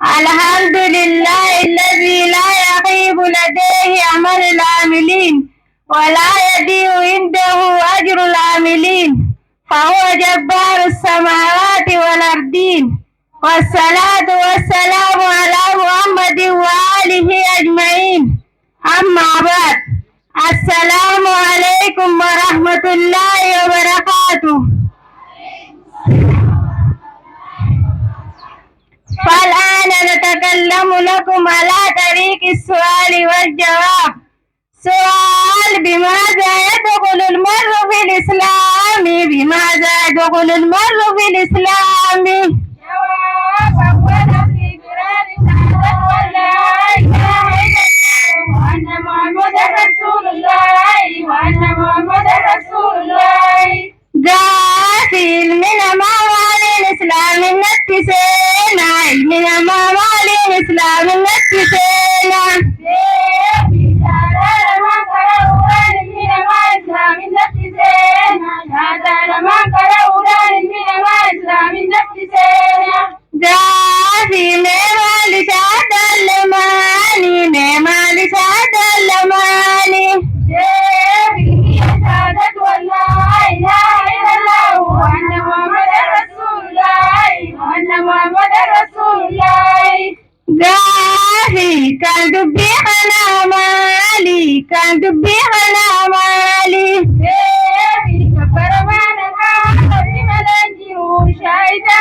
الحمد لله الذي لا يخيب لديه عمل العاملين ولا يضيع عنده أجر العاملين، فهو جبار السماوات والأرضين. والصلاة والسلام على محمد وآله أجمعين. أما بعد، السلام عليكم ورحمة الله وبركاته. فالآن نتكلم لكم على طريق السؤال والجواب. سؤال: بماذا يدخل المرء في الإسلام؟ بماذا يدخل المرء في الإسلام؟ جواب: أولا في إقرار شهادة أن لا إله إلا الله وأن محمدا رسول الله وأن محمدا رسول الله. جاء في علمنا ما والي الإسلام النتسينا، علمنا ما والي الإسلام النتسينا. جاء في نعمة لشهادة اللماني، نعمة لشهادة اللماني. شهادة أن لا إله إلا الله وأن محمدا رسول الله وأن محمدا رسول الله. جاهي كان دبيحنا مالي، كان دبيحنا مالي. كبر ما نقام بمن الجيوش شايدا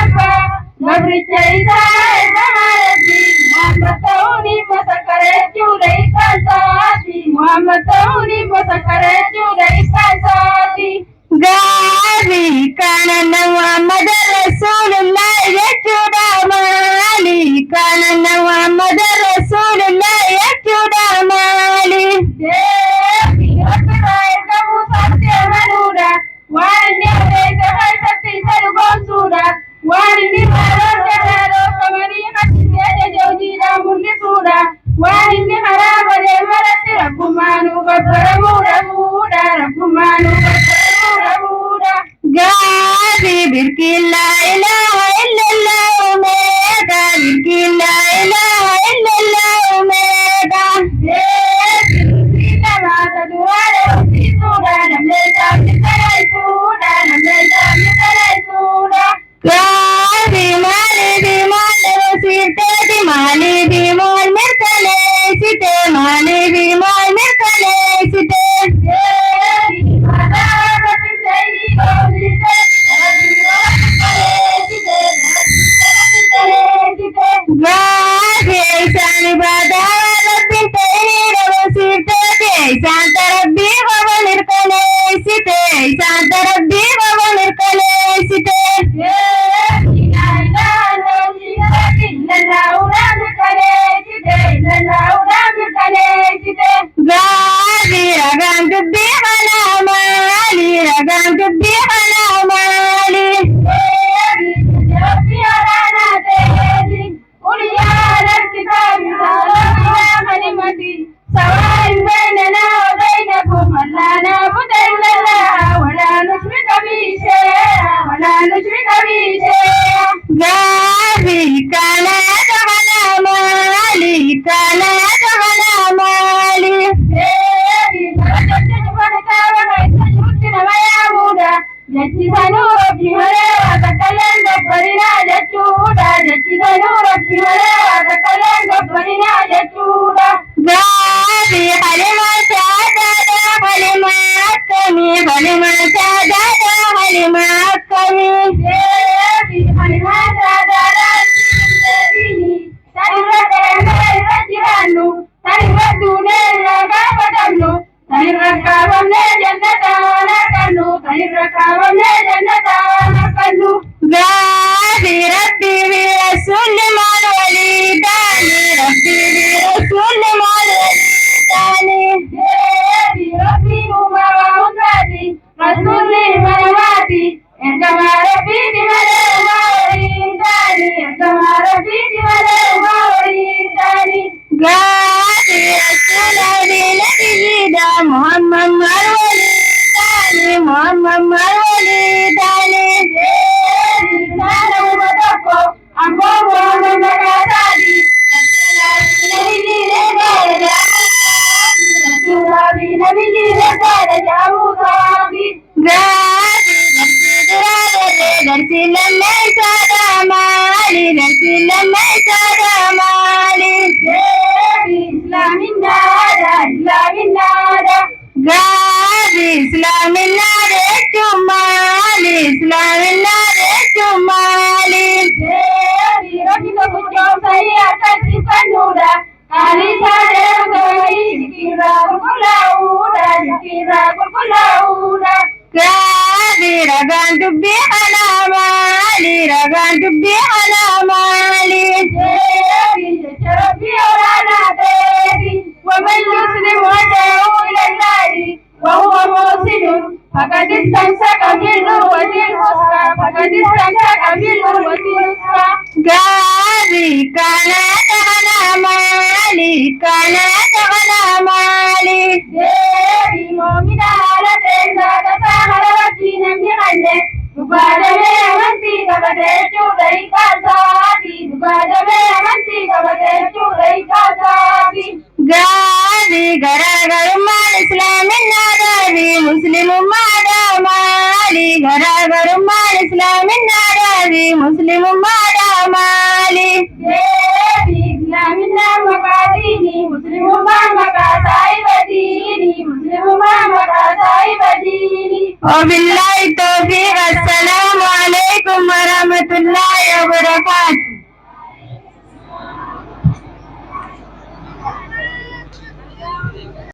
قبر الشيطان زمالتي محمد توني مسكرت جوليك ساتي محمد توني مسكرت جوليك ساتي. جاهي كان محمد رسول الله يجود مالي، كان محمد رسول الله يجود مالي. جاهي بركي لا إله إلا الله غازي إسلام النار الجمالي إسلام النار الجمالي ربك كنت سيئة تفنودا أليس ذكرى كلاودا غازي رغان دبي على مالي رغان دبي على مالي ربي ورانا بيبي ومن يسلم وجهه إلى الله وهو محسن فقد استمسك بالعروة الوثقى غازي كانت على مالي كانت على مالي مؤمنة على تنسى تفاخر وكينا بغنى بعد ما يمنتي كبتت ريك صافي بعد ما يمنتي كبتت ريك صافي غازي غرغر مال إسلام النادي مسلم مادا مالي غرغر مال إسلام النادي مسلم مادا مالي إسلام مقاديني مسلم ما مقاصائب ديني مسلم ما مقاصائب ديني وبالله التوفيق السلام عليكم ورحمة الله وبركاته.